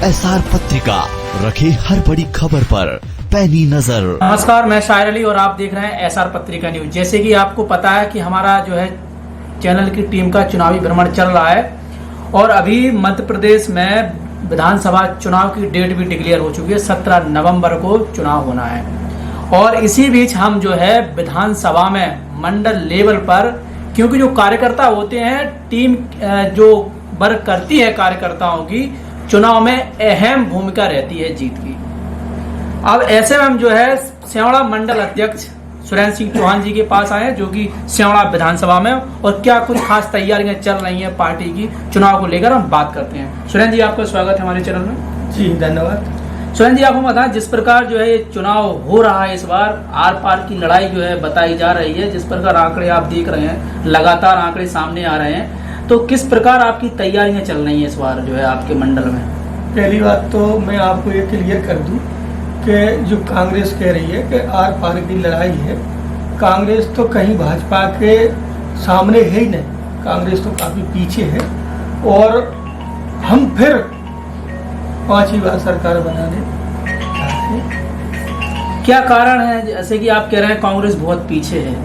SR पत्रिका रखे हर बड़ी खबर पर पैनी नजर। नमस्कार, मैं शायर अली और आप देख रहे हैं एसआर पत्रिका न्यूज। जैसे कि आपको पता है कि हमारा जो है चैनल की टीम का चुनावी भ्रमण चल रहा है और अभी मध्य प्रदेश में विधानसभा चुनाव की डेट भी डिक्लेयर हो चुकी है। 17 नवंबर को चुनाव होना है और इसी बीच हम जो है विधानसभा में मंडल लेवल पर, क्योंकि जो कार्यकर्ता होते हैं, टीम जो वर्क करती है कार्यकर्ताओं की, चुनाव में अहम भूमिका रहती है जीत की। अब ऐसे में हम जो है स्यावड़ा मंडल अध्यक्ष सुरेंद्र सिंह चौहान जी के पास आए हैं, जो कि स्यावड़ा विधानसभा में, और क्या कुछ खास तैयारियां चल रही हैं पार्टी की चुनाव को लेकर हम बात करते हैं। सुरेंद्र जी, आपका स्वागत है हमारे चैनल में। जी धन्यवाद। सुरेंद्र जी, आपको बताएं, जिस प्रकार जो है ये चुनाव हो रहा है, इस बार आर पार की लड़ाई जो है बताई जा रही है, जिस प्रकार आंकड़े आप देख रहे हैं, लगातार आंकड़े सामने आ रहे हैं, तो किस प्रकार आपकी तैयारियां चल रही हैं इस बार जो है आपके मंडल में? पहली बात तो मैं आपको ये क्लियर कर दूं कि जो कांग्रेस कह रही है कि आर पार की लड़ाई है, कांग्रेस तो कहीं भाजपा के सामने है ही नहीं। कांग्रेस तो काफ़ी पीछे है और हम फिर 5वीं बार सरकार बनाने चाहते हैं। क्या कारण है, जैसे कि आप कह रहे हैं कांग्रेस बहुत पीछे है,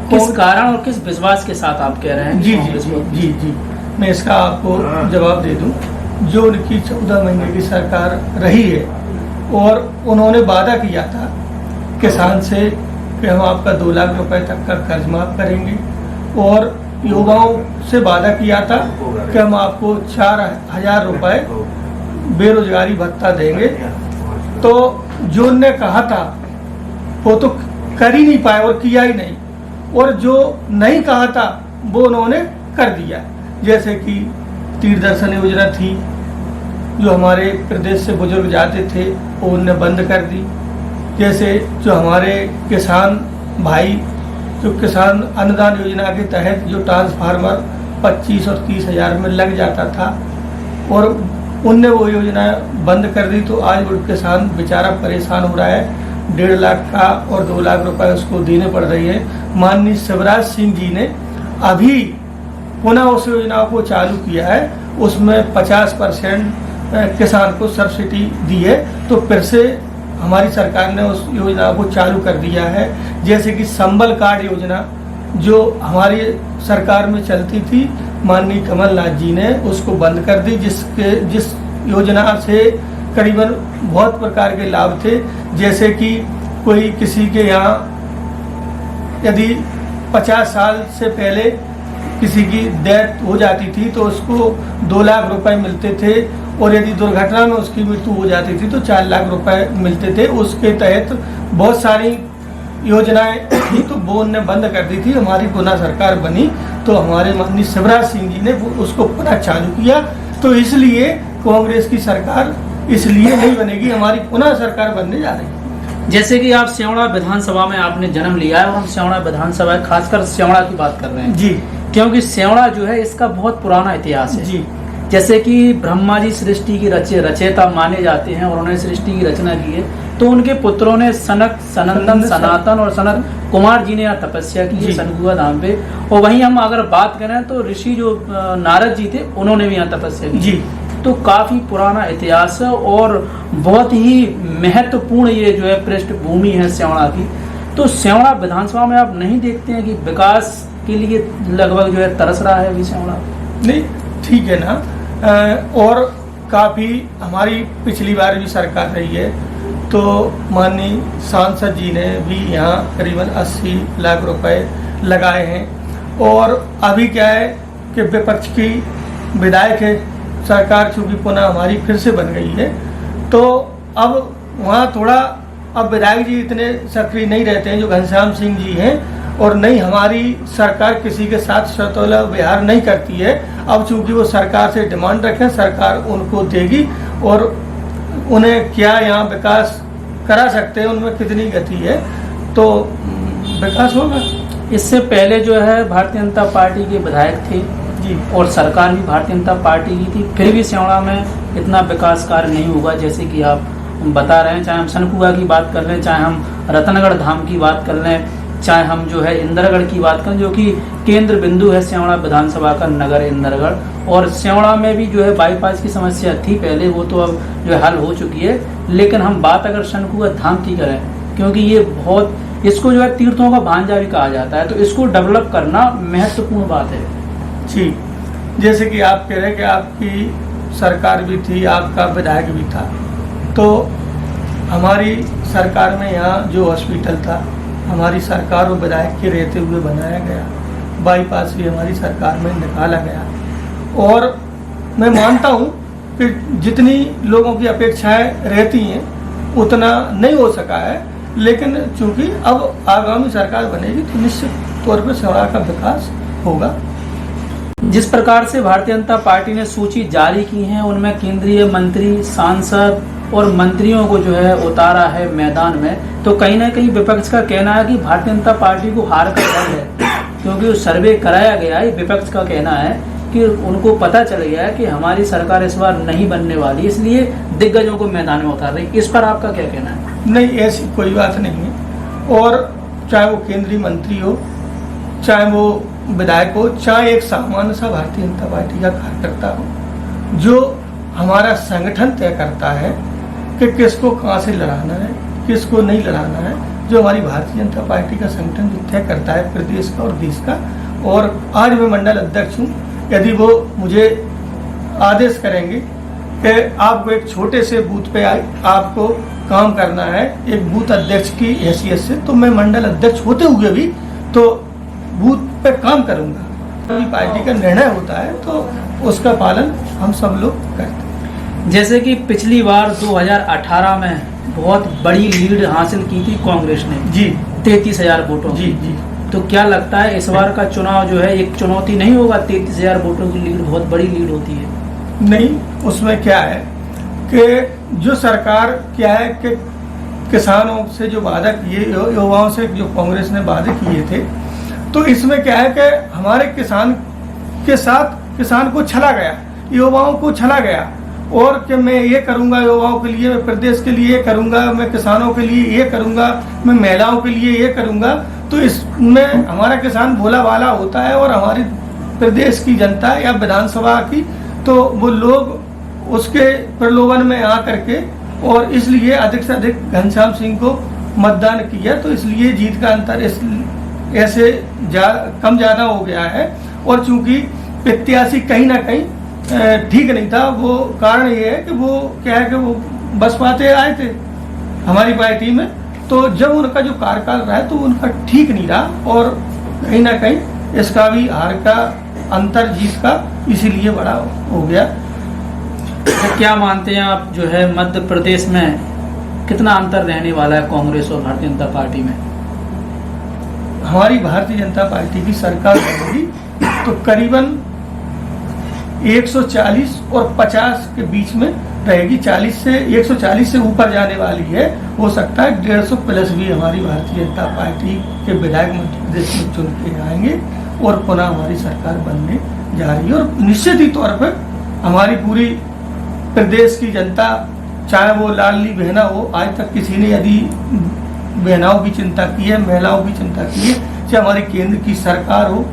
किस कारण और किस विश्वास के साथ आप कह रहे हैं? जी, मैं इसका आपको जवाब दे दूं। जो उनकी 14 महीने की सरकार रही है और उन्होंने वादा किया था किसान से कि हम आपका 2 लाख रुपए तक का कर्ज माफ करेंगे, और युवाओं से वादा किया था कि हम आपको 4,000 रुपए बेरोजगारी भत्ता देंगे। तो जो उनने कहा था वो तो कर ही नहीं पाए और किया ही नहीं, और जो नहीं कहा था वो उन्होंने कर दिया। जैसे कि तीर्थ दर्शन योजना थी, जो हमारे प्रदेश से बुजुर्ग जाते थे वो उनने बंद कर दी। जैसे जो हमारे किसान भाई, जो किसान अनुदान योजना के तहत जो ट्रांसफार्मर 25 और 30 हज़ार में लग जाता था और उनने वो योजना बंद कर दी, तो आज वो किसान बेचारा परेशान हो रहा है। 1.5 लाख का और 2 लाख रुपए उसको देने पड़ रही है। माननीय शिवराज सिंह जी ने अभी पुनः उस योजना को चालू किया है, उसमें 50% किसान को सब्सिडी दी है, तो फिर से हमारी सरकार ने उस योजना को चालू कर दिया है। जैसे कि संबल कार्ड योजना जो हमारी सरकार में चलती थी, माननीय कमलनाथ जी ने उसको बंद कर दी, जिस योजना से करीबन बहुत प्रकार के लाभ थे। जैसे कि कोई किसी के यहाँ यदि 50 साल से पहले किसी की डेथ हो जाती थी तो उसको 2 लाख रुपए मिलते थे, और यदि दुर्घटना में उसकी मृत्यु हो जाती थी तो 4 लाख रुपए मिलते थे। उसके तहत बहुत सारी योजनाएं थी, तो वो उन्होंने बंद कर दी थी। हमारी पुनः सरकार बनी तो हमारे माननीय शिवराज सिंह जी ने उसको पुनः चालू किया। तो इसलिए कांग्रेस की सरकार इसलिए नहीं बनेगी, हमारी पुनः सरकार बनने जा रही है। जैसे कि आप स्यावड़ा विधानसभा में आपने जन्म लिया है और हम स्यावड़ा विधानसभा खासकर स्यावड़ा की बात कर रहे हैं जी, क्योंकि स्यावड़ा जो है इसका बहुत पुराना इतिहास है जी। जैसे कि ब्रह्मा जी सृष्टि की रचयिता माने जाते हैं और उन्होंने सृष्टि की रचना की है, तो उनके पुत्रों ने सनक, सनंदन, सनातन और सनत कुमार जी ने यहाँ तपस्या की है सनगुआ धाम पे। और वहीं हम अगर बात करें तो ऋषि जो नारद जी थे उन्होंने भी यहाँ तपस्या की जी। तो काफी पुराना इतिहास है और बहुत ही महत्वपूर्ण ये जो है पृष्ठभूमि है स्यावड़ा की। तो स्यावड़ा विधानसभा में आप नहीं देखते हैं कि विकास के लिए लगभग जो है तरस रहा है अभी स्यावड़ा? नहीं, ठीक है ना। और काफ़ी हमारी पिछली बार भी सरकार रही है, तो माननीय सांसद जी ने भी यहाँ करीबन 80 लाख रुपए लगाए हैं। और अभी क्या है कि विपक्ष की विधायक है, सरकार चूँकि पुनः हमारी फिर से बन गई है, तो अब वहाँ थोड़ा अब विधायक जी इतने सक्रिय नहीं रहते हैं जो घनश्याम सिंह जी हैं, और नहीं हमारी सरकार किसी के साथ सतोला व्यवहार नहीं करती है। अब चूंकि वो सरकार से डिमांड रखें, सरकार उनको देगी और उन्हें क्या यहाँ विकास करा सकते हैं, उनमें कितनी गति है, तो विकास होगा। इससे पहले जो है भारतीय जनता पार्टी के विधायक थे जी, और सरकार भी भारतीय जनता पार्टी की थी, फिर भी स्यावड़ा में इतना विकास कार्य नहीं हुआ जैसे कि आप बता रहे हैं। चाहे हम सनकुआ की बात कर लें, चाहे हम रतनगढ़ धाम की बात कर लें, चाहे हम जो है इंदरगढ़ की बात करें, जो कि केंद्र बिंदु है स्यावड़ा विधानसभा का नगर इंदरगढ़, और स्यावड़ा में भी जो है बाईपास की समस्या थी पहले, वो तो अब जो है हल हो चुकी है। लेकिन हम बात अगर शंकुआ धाम की करें, क्योंकि ये बहुत, इसको जो है तीर्थों का भांजा भी कहा जाता है, तो इसको डेवलप करना महत्वपूर्ण बात है। जी, जैसे कि आप कह रहे हैं कि आपकी सरकार भी थी, आपका विधायक भी था, तो हमारी सरकार में यहाँ जो हॉस्पिटल था हमारी सरकार और विधायक के रहते हुए बनाया गया, बाईपास भी हमारी सरकार में निकाला गया, और मैं मानता हूँ कि जितनी लोगों की अपेक्षाएं रहती हैं उतना नहीं हो सका है, लेकिन चूंकि अब आगामी सरकार बनेगी तो निश्चित तौर पर स्यावड़ा का विकास होगा। जिस प्रकार से भारतीय जनता पार्टी ने सूची जारी की है, उनमें केंद्रीय मंत्री, सांसद और मंत्रियों को जो है उतारा है मैदान में, तो कहीं ना कहीं विपक्ष का कहना है कि भारतीय जनता पार्टी को हार का डर है, क्योंकि सर्वे कराया गया है। विपक्ष का कहना है कि उनको पता चल गया है कि हमारी सरकार इस बार नहीं बनने वाली, इसलिए दिग्गजों को मैदान में उतार रही। इस पर आपका क्या कहना है? नहीं, ऐसी कोई बात नहीं है, और चाहे वो केंद्रीय मंत्री हो, चाहे वो विधायक हो, चाहे एक सामान्य सा भारतीय जनता पार्टी का कार्यकर्ता हो, जो हमारा संगठन तय करता है कि किसको कहाँ से लड़ाना है, किसको नहीं लड़ाना है, जो हमारी भारतीय जनता पार्टी का संगठन जो तय करता है प्रदेश का और देश का। और आज मैं मंडल अध्यक्ष हूँ, यदि वो मुझे आदेश करेंगे कि आपको एक छोटे से बूथ पे आपको काम करना है एक बूथ अध्यक्ष की हैसियत से, तो मैं मंडल अध्यक्ष होते हुए भी तो बूथ पे काम करूंगा। पार्टी का निर्णय होता है तो उसका पालन हम सब लोग करते हैं। जैसे कि पिछली बार 2018 में बहुत बड़ी लीड हासिल की थी कांग्रेस ने, जी 33,000 वोटों जी जी। तो क्या लगता है इस बार का चुनाव जो है एक चुनौती नहीं होगा? 33,000 वोटों की लीड बहुत बड़ी लीड होती है। नहीं, उसमें क्या है कि जो सरकार क्या है कि किसानों से जो वादा किए, युवाओं से जो कांग्रेस ने वादे किए थे, तो इसमें क्या है कि हमारे किसान के साथ किसान को छला गया, युवाओं को छला गया, और कि मैं ये करूंगा युवाओं के लिए, मैं प्रदेश के लिए ये करूंगा, मैं किसानों के लिए ये करूंगा, मैं महिलाओं के लिए ये करूंगा। तो इसमें हमारा किसान भोला भाला होता है, और हमारी प्रदेश की जनता या विधानसभा की, तो वो लोग उसके प्रलोभन में आ करके, और इसलिए अधिक से अधिक घनश्याम सिंह को मतदान किया, तो इसलिए जीत का अंतर ऐसे कम ज्यादा हो गया है। और चूंकि प्रत्याशी कहीं ना कहीं ठीक नहीं था, वो कारण ये है कि वो क्या है कि वो बसपा से आए थे हमारी पार्टी में, तो जब उनका जो कार्यकाल रहा है तो उनका ठीक नहीं रहा, और कहीं ना कहीं इसका भी हार का अंतर जीत का इसीलिए बड़ा हो गया। तो क्या मानते हैं आप जो है मध्य प्रदेश में कितना अंतर रहने वाला है कांग्रेस और भारतीय जनता पार्टी में? हमारी भारतीय जनता पार्टी की सरकार बनेगी तो करीबन 140 और 50 के बीच में रहेगी। 140 से ऊपर जाने वाली है, हो सकता है 150 प्लस भी हमारी भारतीय जनता पार्टी के विधायक मध्य प्रदेश में चुन के आएंगे, और पुनः हमारी सरकार बनने जा रही है। और निश्चित ही तौर पर हमारी पूरी प्रदेश की जनता, चाहे वो लाडली बहना हो, आज तक किसी ने यदि बहनाओं की चिंता की है, महिलाओं की चिंता की है, चाहे हमारी केंद्र की सरकार हो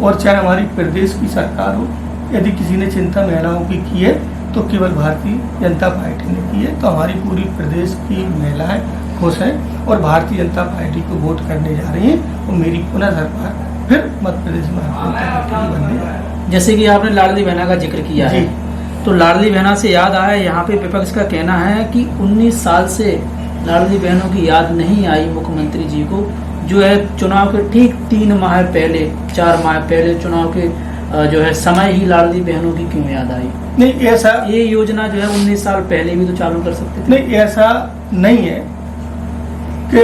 और चाहे हमारी प्रदेश की सरकार हो, यदि किसी ने चिंता महिलाओं की की है तो केवल भारतीय जनता पार्टी ने की है। तो हमारी पूरी प्रदेश की महिलाएं खुश हैं और भारतीय जनता पार्टी को वोट करने जा रही हैं, और मेरी पुनः सरकार फिर मध्य प्रदेश में भारतीय जनता पार्टी बनने जा रही है। जैसे कि आपने लाडली बहना का जिक्र किया है, तो लाडली बहना से याद आया, यहाँ पे विपक्ष का कहना है कि 19 साल से लाडली बहनों की याद नहीं आई मुख्यमंत्री जी को, जो है चुनाव के ठीक 3 माह पहले, 4 माह पहले चुनाव के जो है समय ही लाडली बहनों की क्यों याद आई? नहीं, ऐसा ये योजना जो है 19 साल पहले भी तो चालू कर सकते थे। नहीं, ऐसा नहीं है कि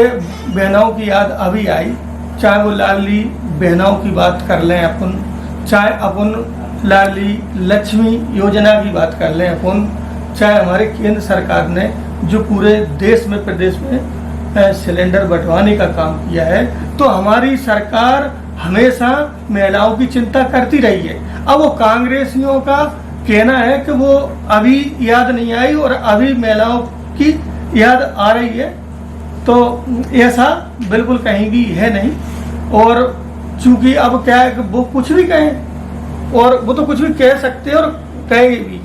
बहनों की याद अभी आई। चाहे वो लाडली बहनों की बात कर लें अपन, चाहे अपन लाडली लक्ष्मी योजना की बात कर लें अपन, चाहे हमारे केंद्र सरकार ने जो पूरे देश में, प्रदेश में सिलेंडर बंटवाने का काम किया है, तो हमारी सरकार हमेशा महिलाओं की चिंता करती रही है। अब वो कांग्रेसियों का कहना है कि वो अभी याद नहीं आई और अभी महिलाओं की याद आ रही है, तो ऐसा बिल्कुल कहीं भी है नहीं। और चूंकि अब क्या है कि वो कुछ भी कहें, और वो तो कुछ भी कह सकते हैं और कहेंगे भी,